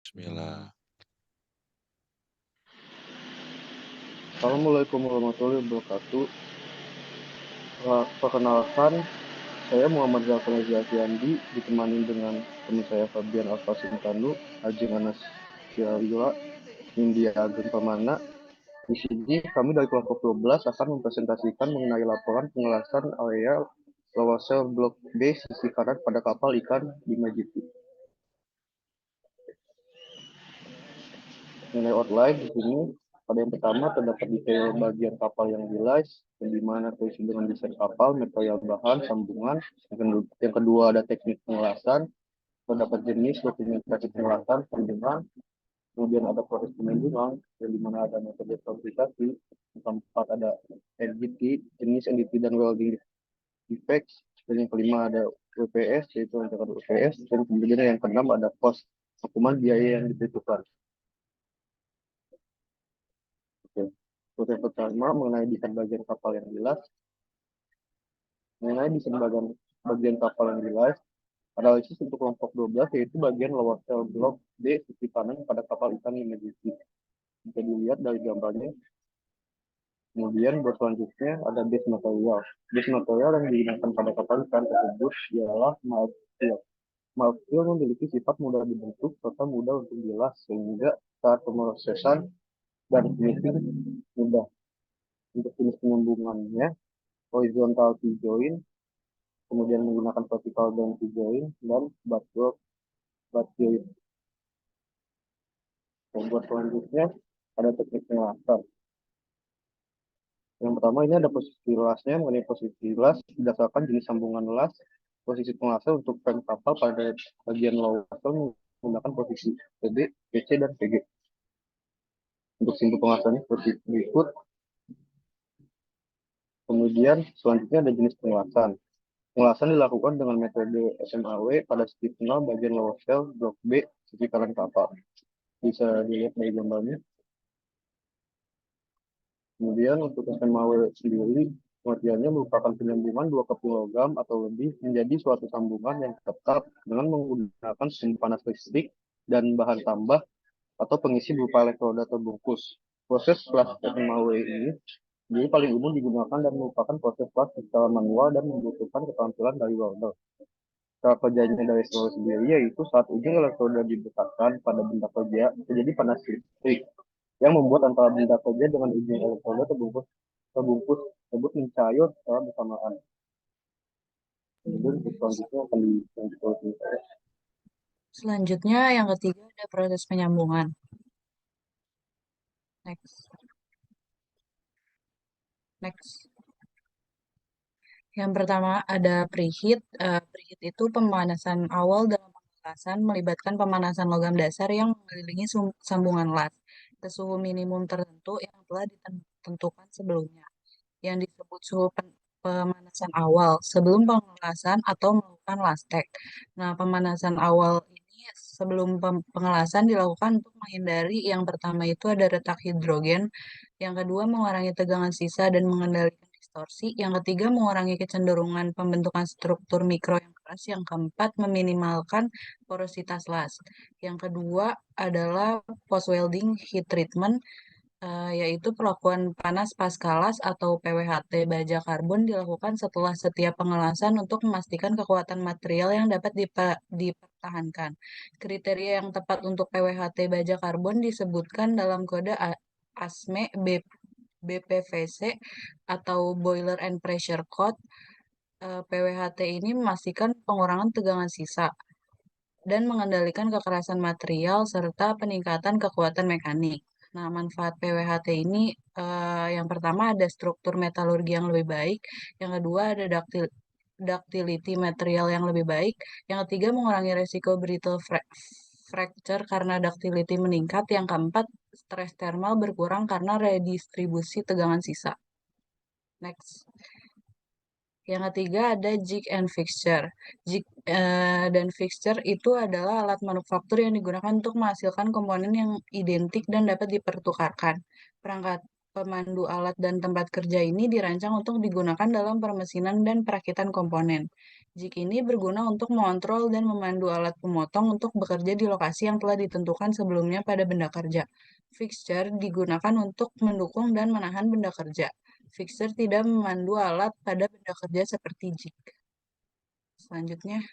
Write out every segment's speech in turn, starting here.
Bismillah. Assalamualaikum warahmatullahi wabarakatuh. Perkenalkan, saya Muhammad Zafar Andi, ditemani dengan teman saya Fabian Alfa Sintanu, Ajeng Anas Syarila, India Ageng Pamana. Di sini kami dari kelompok 12 akan mempresentasikan mengenai laporan pengelasan area lower cell blok B sisi kanan pada kapal ikan di Majiti. Mengenai outline di sini, pada yang pertama terdapat detail bagian kapal yang jelas, yang dimana terisi dengan desain kapal, material bahan, sambungan. Yang kedua ada teknik pengelasan, terdapat jenis dokumentasi pengelasan, sambungan. Kemudian ada proses penunjukan, yang dimana ada metode fabrikasi. Yang keempat ada NDT, jenis NDT dan welding defects. Dan yang kelima ada WPS, yaitu untuk WPS. Dan kemudian yang keenam ada cost, hukuman biaya yang dibutuhkan. Oke. Untuk yang pertama mengenai desain bagian kapal yang jelas, mengenai desain bagian kapal yang jelas, analisis untuk kelompok 12 yaitu bagian lower cell block D sisi kanan pada kapal ikan yang Medici. Bisa dilihat dari gambarnya. Kemudian buat selanjutnya ada base material. Base material yang digunakan pada kapal ikan tersebut ialah mild steel. Mild steel memiliki sifat mudah dibentuk serta mudah untuk dilas sehingga saat pemrosesan dan finishing mudah. Untuk jenis penyambungannya, horizontal T-joint, kemudian menggunakan vertical down T-joint, dan butt joint. Buat selanjutnya, ada teknik pengelasan. Yang pertama ini ada posisi lasnya, mengenai posisi las berdasarkan jenis sambungan las. Posisi pengelasan untuk frame kapal pada bagian lower menggunakan posisi PB, PC, dan PG. Untuk simpul pengelasannya seperti berikut. Kemudian selanjutnya ada jenis pengelasan. Pengelasan dilakukan dengan metode SMAW pada sisi final bagian lower cell blok B sisi kanan kapal. Bisa dilihat dari gambarnya. Kemudian untuk SMAW sendiri, pengertiannya merupakan penyambungan dua keping logam atau lebih menjadi suatu sambungan yang tetap dengan menggunakan sumber panas listrik dan bahan tambah atau pengisi berupa elektroda atau bungkus. Proses kelas SMAW ini jadi paling umum digunakan dan merupakan proses kelas secara manual dan membutuhkan keterampilan dari welder. Cara kerjanya dari SMAW sendiri yaitu saat ujung elektroda didekatkan pada benda kerja terjadi panas listrik yang membuat antara benda kerja dengan ujung elektroda terbungkus tersebut mencair secara bersamaan. Kemudian selanjutnya akan dilanjutkan saya. Selanjutnya yang ketiga ada proses penyambungan. Next. Next. Yang pertama ada preheat. Preheat itu pemanasan awal dalam pengelasan melibatkan pemanasan logam dasar yang mengelilingi sambungan las ke suhu minimum tertentu yang telah ditentukan sebelumnya, yang disebut suhu pemanasan awal sebelum pengelasan atau melakukan lastek. Nah, pemanasan awal ini sebelum pengelasan dilakukan untuk menghindari yang pertama itu ada retak hidrogen, yang kedua mengurangi tegangan sisa dan mengendalikan distorsi, yang ketiga mengurangi kecenderungan pembentukan struktur mikro yang keras, yang keempat meminimalkan porositas las. Yang kedua adalah post welding heat treatment, yaitu perlakuan panas paskalas atau PWHT baja karbon dilakukan setelah setiap pengelasan untuk memastikan kekuatan material yang dapat dipertahankan. Kriteria yang tepat untuk PWHT baja karbon disebutkan dalam kode ASME BPVC atau Boiler and Pressure Code. PWHT ini memastikan pengurangan tegangan sisa dan mengendalikan kekerasan material serta peningkatan kekuatan mekanik. Nah, manfaat PWHT ini yang pertama ada struktur metalurgi yang lebih baik, yang kedua ada ductility material yang lebih baik, yang ketiga mengurangi resiko brittle fracture karena ductility meningkat, yang keempat stres thermal berkurang karena redistribusi tegangan sisa. Next. Yang ketiga ada jig and fixture. Jig dan fixture itu adalah alat manufaktur yang digunakan untuk menghasilkan komponen yang identik dan dapat dipertukarkan. Perangkat Pemandu alat dan tempat kerja ini dirancang untuk digunakan dalam permesinan dan perakitan komponen. Jik ini berguna untuk mengontrol dan memandu alat pemotong untuk bekerja di lokasi yang telah ditentukan sebelumnya pada benda kerja. Fixture digunakan untuk mendukung dan menahan benda kerja. Fixture tidak memandu alat pada benda kerja seperti jik. Selanjutnya,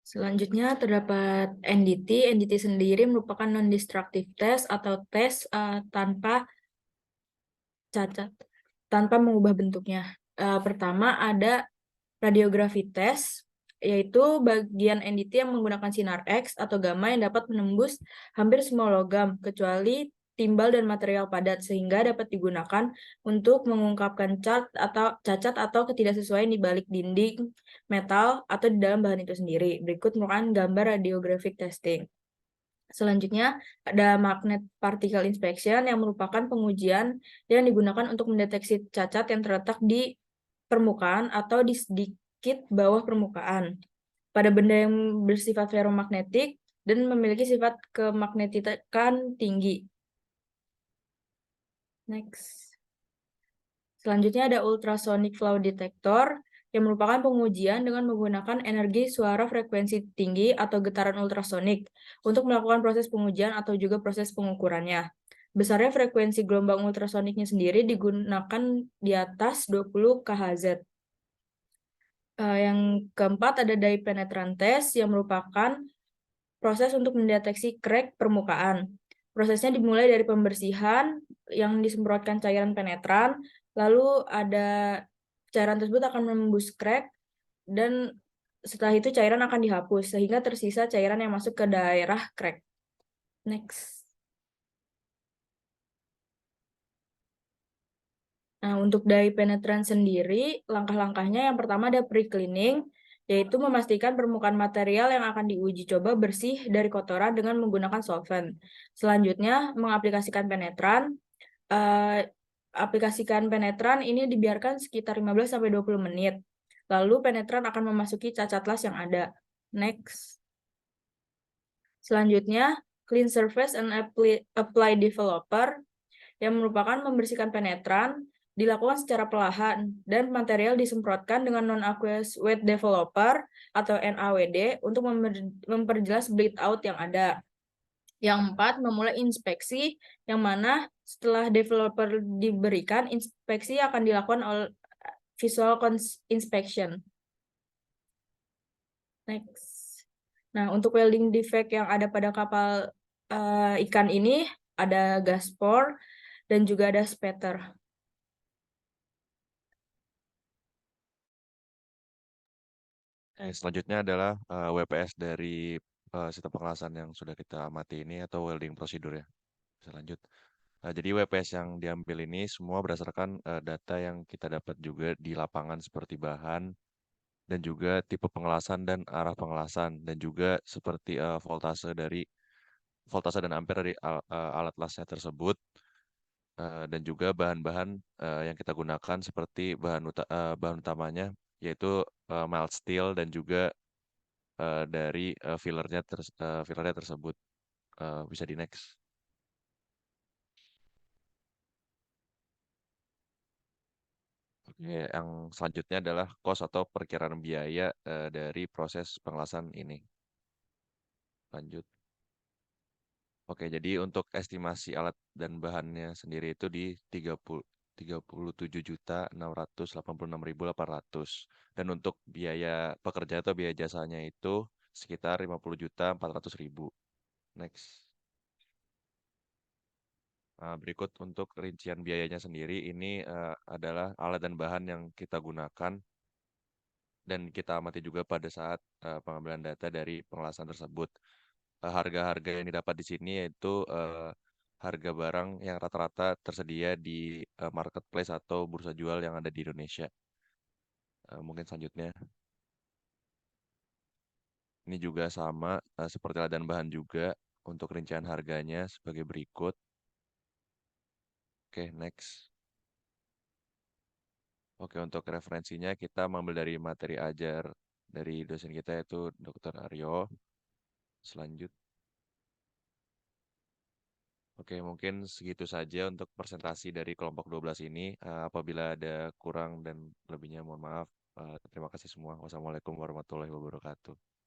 Selanjutnya terdapat NDT. NDT sendiri merupakan non-destructive test atau tes tanpa cacat, tanpa mengubah bentuknya. Pertama ada radiografi test, yaitu bagian NDT yang menggunakan sinar X atau gamma yang dapat menembus hampir semua logam, kecuali timbal dan material padat, sehingga dapat digunakan untuk mengungkapkan cacat atau ketidaksesuaian di balik dinding metal atau di dalam bahan itu sendiri. Berikut merupakan gambar radiographic testing. Selanjutnya, ada magnet particle inspection yang merupakan pengujian yang digunakan untuk mendeteksi cacat yang terletak di permukaan atau di sedikit bawah permukaan pada benda yang bersifat ferromagnetik dan memiliki sifat kemagnetikan tinggi. Next. Selanjutnya ada ultrasonic flow detector yang merupakan pengujian dengan menggunakan energi suara frekuensi tinggi atau getaran ultrasonik untuk melakukan proses pengujian atau juga proses pengukurannya. Besarnya frekuensi gelombang ultrasoniknya sendiri digunakan di atas 20 kHz. Yang keempat ada dye penetrant test yang merupakan proses untuk mendeteksi crack permukaan. Prosesnya dimulai dari pembersihan yang disemprotkan cairan penetran, lalu ada cairan tersebut akan menembus crack dan setelah itu cairan akan dihapus sehingga tersisa cairan yang masuk ke daerah crack. Next. Nah, untuk dye penetrant sendiri, langkah-langkahnya yang pertama ada pre-cleaning, yaitu memastikan permukaan material yang akan diuji coba bersih dari kotoran dengan menggunakan solvent. Selanjutnya, mengaplikasikan penetran. Aplikasikan penetran ini dibiarkan sekitar 15-20 menit. Lalu penetran akan memasuki cacat las yang ada. Next. Selanjutnya, clean surface and apply developer yang merupakan membersihkan penetran dilakukan secara perlahan dan material disemprotkan dengan non-aqueous wet developer atau NaWD untuk memperjelas bleed out yang ada. Yang empat, memulai inspeksi yang mana setelah developer diberikan, inspeksi akan dilakukan oleh visual inspection. Next. Nah, untuk welding defect yang ada pada kapal ikan ini ada gas pour dan juga ada spatter. Selanjutnya adalah WPS dari sistem pengelasan yang sudah kita amati ini atau welding procedure ya. Bisa lanjut. Jadi WPS yang diambil ini semua berdasarkan data yang kita dapat juga di lapangan seperti bahan dan juga tipe pengelasan dan arah pengelasan dan juga seperti voltase dan ampere dari alat lasnya tersebut dan juga bahan-bahan yang kita gunakan seperti bahan utamanya yaitu mild steel dan juga dari fillernya tersebut. Bisa di next. Oke, yang selanjutnya adalah cost atau perkiraan biaya dari proses pengelasan ini. Lanjut. Oke, jadi untuk estimasi alat dan bahannya sendiri itu di 37.686.800. Dan untuk biaya pekerja atau biaya jasanya itu sekitar 50.400.000. Next. Berikut untuk rincian biayanya sendiri ini adalah alat dan bahan yang kita gunakan dan kita amati juga pada saat pengambilan data dari pengelasan tersebut. Harga-harga yang didapat di sini yaitu harga barang yang rata-rata tersedia di marketplace atau bursa jual yang ada di Indonesia. Mungkin selanjutnya. Ini juga sama seperti alat dan bahan juga untuk rincian harganya sebagai berikut. Oke, next. Oke, untuk referensinya kita mengambil dari materi ajar dari dosen kita yaitu Dr. Aryo. Selanjut. Oke, mungkin segitu saja untuk presentasi dari kelompok 12 ini. Apabila ada kurang dan lebihnya mohon maaf. Terima kasih semua. Wassalamualaikum warahmatullahi wabarakatuh.